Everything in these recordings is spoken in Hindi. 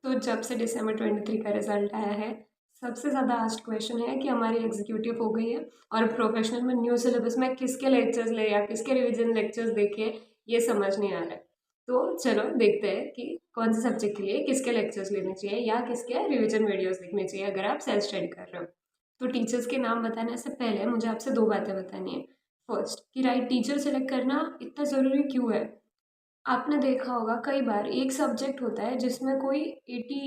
तो जब से दिसंबर 23 का रिजल्ट आया है, सबसे ज़्यादा आस्क्ड क्वेश्चन है कि हमारी एग्जीक्यूटिव हो गई है और प्रोफेशनल में न्यू सिलेबस में किसके लेक्चर्स ले या किसके रिवीजन लेक्चर्स देखे, ये समझ नहीं आ रहा है। तो चलो देखते हैं कि कौन से सब्जेक्ट के लिए किसके लेक्चर्स लेने चाहिए या किसके रिवीजन वीडियोस देखने चाहिए अगर आप सेल्फ स्टडी कर रहे हो। तो टीचर्स के नाम बताने से पहले मुझे आपसे दो बातें बतानी है। फर्स्ट, कि राइट टीचर सेलेक्ट करना इतना ज़रूरी क्यों है। आपने देखा होगा कई बार एक सब्जेक्ट होता है जिसमें कोई 80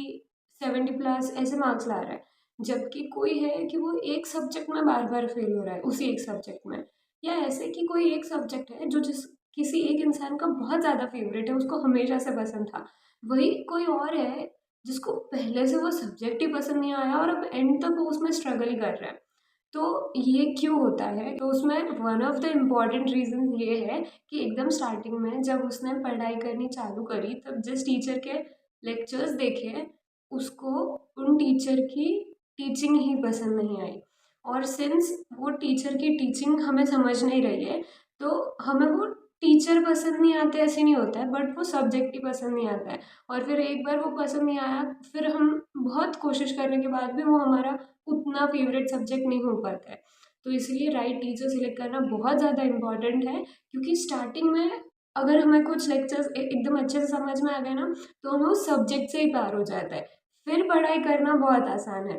70 प्लस ऐसे मार्क्स ला रहा है, जबकि कोई है कि वो एक सब्जेक्ट में बार बार फेल हो रहा है उसी एक सब्जेक्ट में। या ऐसे कि कोई एक सब्जेक्ट है जो जिस किसी एक इंसान का बहुत ज़्यादा फेवरेट है, उसको हमेशा से पसंद था। वही कोई और है जिसको पहले से वो सब्जेक्ट ही पसंद नहीं आया और अब एंड तक वो उसमें स्ट्रगल ही कर रहा है। तो ये क्यों होता है? तो उसमें one of the important reason ये है कि एकदम स्टार्टिंग में जब उसने पढ़ाई करनी चालू करी, तब जिस टीचर के लेक्चर्स देखे, उसको उन टीचर की टीचिंग ही पसंद नहीं आई। और सिंस वो टीचर की टीचिंग हमें समझ नहीं रही है, तो हमें वो टीचर पसंद नहीं आते ऐसे नहीं होता है, बट वो सब्जेक्ट ही पसंद नहीं आता है। और फिर एक बार वो पसंद नहीं आया, फिर हम बहुत कोशिश करने के बाद भी वो हमारा उतना फेवरेट सब्जेक्ट नहीं हो पाता है। तो इसलिए राइट टीचर सिलेक्ट करना बहुत ज़्यादा इम्पॉर्टेंट है, क्योंकि स्टार्टिंग में अगर हमें कुछ लेक्चर्स एकदम अच्छे से समझ में आ गए ना, तो हमें उस सब्जेक्ट से ही प्यार हो जाता है। फिर पढ़ाई करना बहुत आसान है।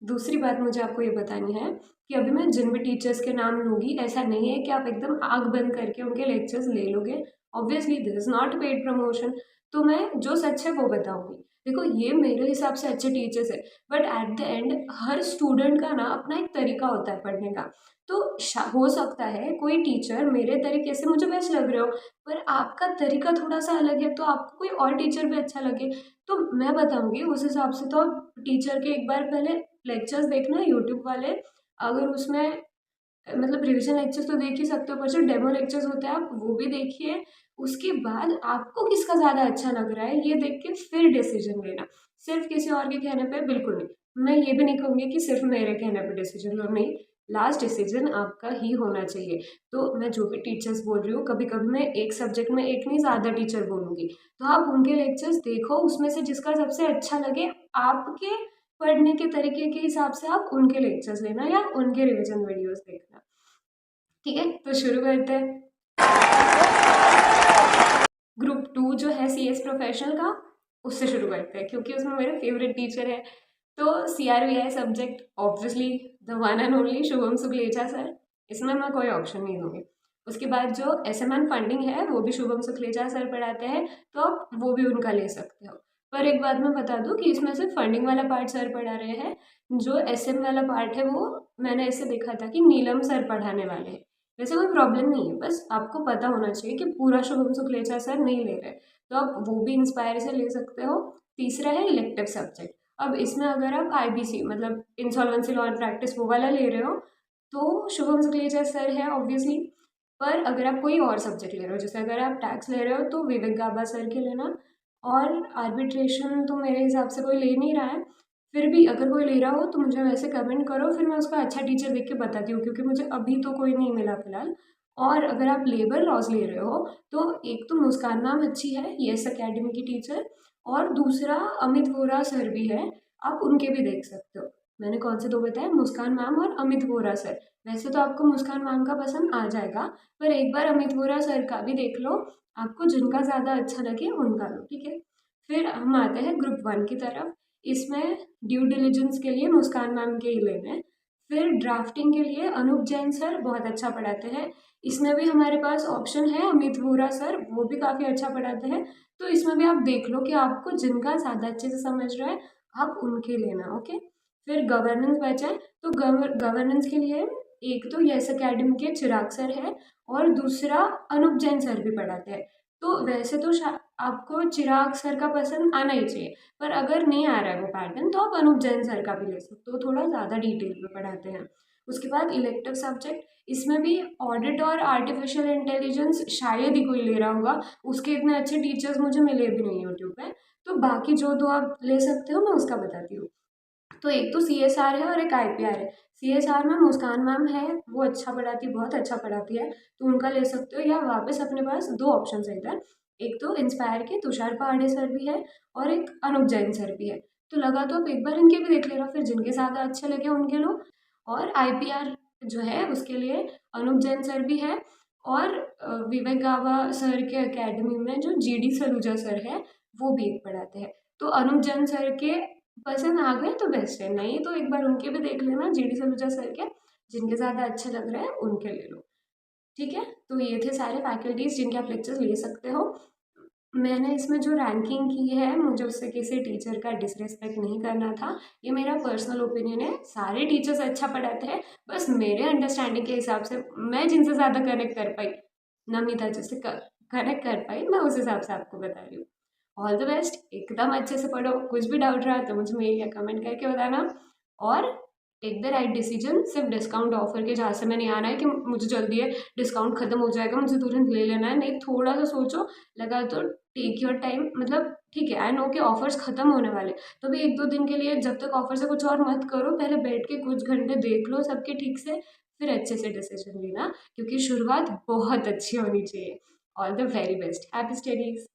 दूसरी बात मुझे आपको ये बतानी है कि अभी मैं जिन भी टीचर्स के नाम लूँगी, ऐसा नहीं है कि आप एकदम आँख बंद करके उनके लेक्चर्स ले लोगे। Obviously this is not paid promotion. तो मैं जो सच है वो बताऊँगी। देखो, ये मेरे हिसाब से अच्छे टीचर्स है, but at the end her student का ना अपना एक तरीका होता है पढ़ने का। तो हो सकता है कोई टीचर मेरे तरीके से मुझे बेस्ट लग रहे हो, पर आपका तरीका थोड़ा-सा अलग है, तो आपको कोई और टीचर भी अच्छा लगे। तो मैं बताऊँगी उस हिसाब से। तो आप टीचर के एक बार पहले लेक्चर्स देखना यूट्यूब वाले, अगर उसमें मतलब रिवीजन लेक्चर्स तो देख ही सकते हो, पर जो डेमो लेक्चर्स होते हैं आप वो भी देखिए। उसके बाद आपको किसका ज़्यादा अच्छा लग रहा है ये देख के फिर डिसीजन लेना, सिर्फ किसी और के कहने पे बिल्कुल नहीं। मैं ये भी नहीं कहूँगी कि सिर्फ मेरे कहने पे डिसीजन लो, नहीं, लास्ट डिसीजन आपका ही होना चाहिए। तो मैं जो भी टीचर्स बोल रही हूँ, कभी कभी मैं एक सब्जेक्ट में एक नहीं ज़्यादा टीचर बोलूँगी, तो आप उनके लेक्चर्स देखो, उसमें से जिसका सबसे अच्छा लगे आपके पढ़ने के तरीके के हिसाब से आप उनके लेक्चर्स लेना या उनके रिवीजन वीडियोस देखना। ठीक है, तो शुरू करते हैं। ग्रुप 2 जो है CS प्रोफेशनल का, उससे शुरू करते हैं क्योंकि उसमें मेरे फेवरेट टीचर है। तो CRVI subject obviously the one and only Shubham Sukhlecha sir, इसमें मैं कोई ऑप्शन नहीं दूंगी। उसके बाद जो SMN फंडिंग है वो भी शुभम सुखलेचा सर पढ़ाते हैं, तो आप वो भी उनका ले सकते हो। पर एक बात मैं बता दूं कि इसमें से फंडिंग वाला पार्ट सर पढ़ा रहे हैं, जो SM वाला पार्ट है वो मैंने ऐसे देखा था कि नीलम सर पढ़ाने वाले हैं। वैसे कोई प्रॉब्लम नहीं है, बस आपको पता होना चाहिए कि पूरा शुभम सुखलेचा सर नहीं ले रहे, तो आप वो भी इंस्पायर से ले सकते हो। तीसरा है इलेक्टिव सब्जेक्ट। अब इसमें अगर आप IBC मतलब इंसॉल्वेंसी लॉ एंड प्रैक्टिस वो वाला ले रहे हो, तो शुभम सुखलेचा सर है ऑब्वियसली। पर अगर आप कोई और सब्जेक्ट ले रहे हो, जैसे अगर आप टैक्स ले रहे हो तो विवेक गाबा सर के लेना। और आर्बिट्रेशन तो मेरे हिसाब से कोई ले नहीं रहा है, फिर भी अगर कोई ले रहा हो तो मुझे वैसे कमेंट करो, फिर मैं उसका अच्छा टीचर देख के बताती हूँ, क्योंकि मुझे अभी तो कोई नहीं मिला फिलहाल। और अगर आप लेबर लॉज ले रहे हो, तो एक तो मुस्कान मैम अच्छी है, यस अकेडमी की टीचर, और दूसरा अमित वोरा सर भी है, आप उनके भी देख सकते हो। मैंने कौन से दो बताए, मुस्कान मैम और अमित वोरा सर। वैसे तो आपको मुस्कान मैम का पसंद आ जाएगा, पर एक बार अमित वोरा सर का भी देख लो, आपको जिनका ज़्यादा अच्छा लगे उनका लो, ठीक है। फिर हम आते हैं ग्रुप 1 की तरफ। इसमें ड्यू डिलिजेंस के लिए मुस्कान मैम के ही लेने हैं। फिर ड्राफ्टिंग के लिए अनूप जैन सर बहुत अच्छा पढ़ाते हैं। इसमें भी हमारे पास ऑप्शन है अमित वोरा सर, वो भी काफ़ी अच्छा पढ़ाते हैं। तो इसमें भी आप देख लो कि आपको जिनका ज़्यादा अच्छे से समझ रहा है आप उनके लेना, ओके। फिर गवर्नेंस बचा है, तो गवर्नेंस के लिए एक तो यस अकेडमी के चिराग सर है, और दूसरा अनूप जैन सर भी पढ़ाते हैं। तो वैसे तो आपको चिराग सर का पसंद आना ही चाहिए, पर अगर नहीं आ रहा है वो पैटर्न तो आप अनूप जैन सर का भी ले सकते हो, थोड़ा ज़्यादा डिटेल में पढ़ाते हैं। उसके बाद इलेक्टिव सब्जेक्ट, इसमें भी ऑडिट और आर्टिफिशियल इंटेलिजेंस शायद ही कोई ले रहा होगा, उसके इतने अच्छे टीचर्स मुझे मिले भी नहीं यूट्यूब पे। तो बाकी जो दो आप ले सकते हो मैं उसका बताती हूँ। तो एक तो CSR है और एक IPR है। CSR में मुस्कान मैम है, वो अच्छा पढ़ाती है, बहुत अच्छा पढ़ाती है, तो उनका ले सकते हो। या वापस अपने पास दो ऑप्शन है इधर, एक तो इंस्पायर के तुषार पहाड़े सर भी है और एक अनूप जैन सर भी है। तो लगा तो आप एक बार इनके भी देख लेना, फिर जिनके ज़्यादा अच्छे लगे उनके लो। और आईपीआर जो है उसके लिए अनूप जैन सर भी है, और विवेक गावा सर के एकेडमी में जो जीडी सलूजा सर है वो भी एक पढ़ाते हैं। तो अनूप जैन सर के पसंद आ गए तो बेस्ट है, नहीं तो एक बार उनके भी देख लेना, जीडी सलूजा सर के, जिनके ज़्यादा अच्छे लग रहे हैं उनके ले लो। ठीक है, तो ये थे सारे फैकल्टीज़ जिनके आप लेक्चर्स ले सकते हो। मैंने इसमें जो रैंकिंग की है, मुझे उससे किसी टीचर का डिसरिस्पेक्ट नहीं करना था, ये मेरा पर्सनल ओपिनियन है। सारे टीचर्स अच्छा पढ़ाते हैं, बस मेरे अंडरस्टैंडिंग के हिसाब से मैं जिनसे ज़्यादा कनेक्ट कर पाई, नमिता जिससे कनेक्ट कर पाई, मैं उस हिसाब से आपको बता रही हूँ। ऑल द बेस्ट, एकदम अच्छे से पढ़ो, कुछ भी डाउट रहा तो मुझे मेल या कमेंट करके बताना, और टेक द राइट डिसीजन। सिर्फ डिस्काउंट ऑफर के जहाँ से मैं नहीं आना है कि मुझे जल्दी है, डिस्काउंट खत्म हो जाएगा, मुझे तुरंत ले लेना है, नहीं, थोड़ा सा सोचो, लगा तो टेक योर टाइम। मतलब ठीक है, आई नो कि ऑफर्स खत्म होने वाले, तो भी एक दो दिन के लिए जब तक ऑफर से कुछ और मत करो, पहले बैठ के कुछ घंटे देख लो सबके ठीक से, फिर अच्छे से डिसीजन लेना, क्योंकि शुरुआत बहुत अच्छी होनी चाहिए। All the very best, happy studies.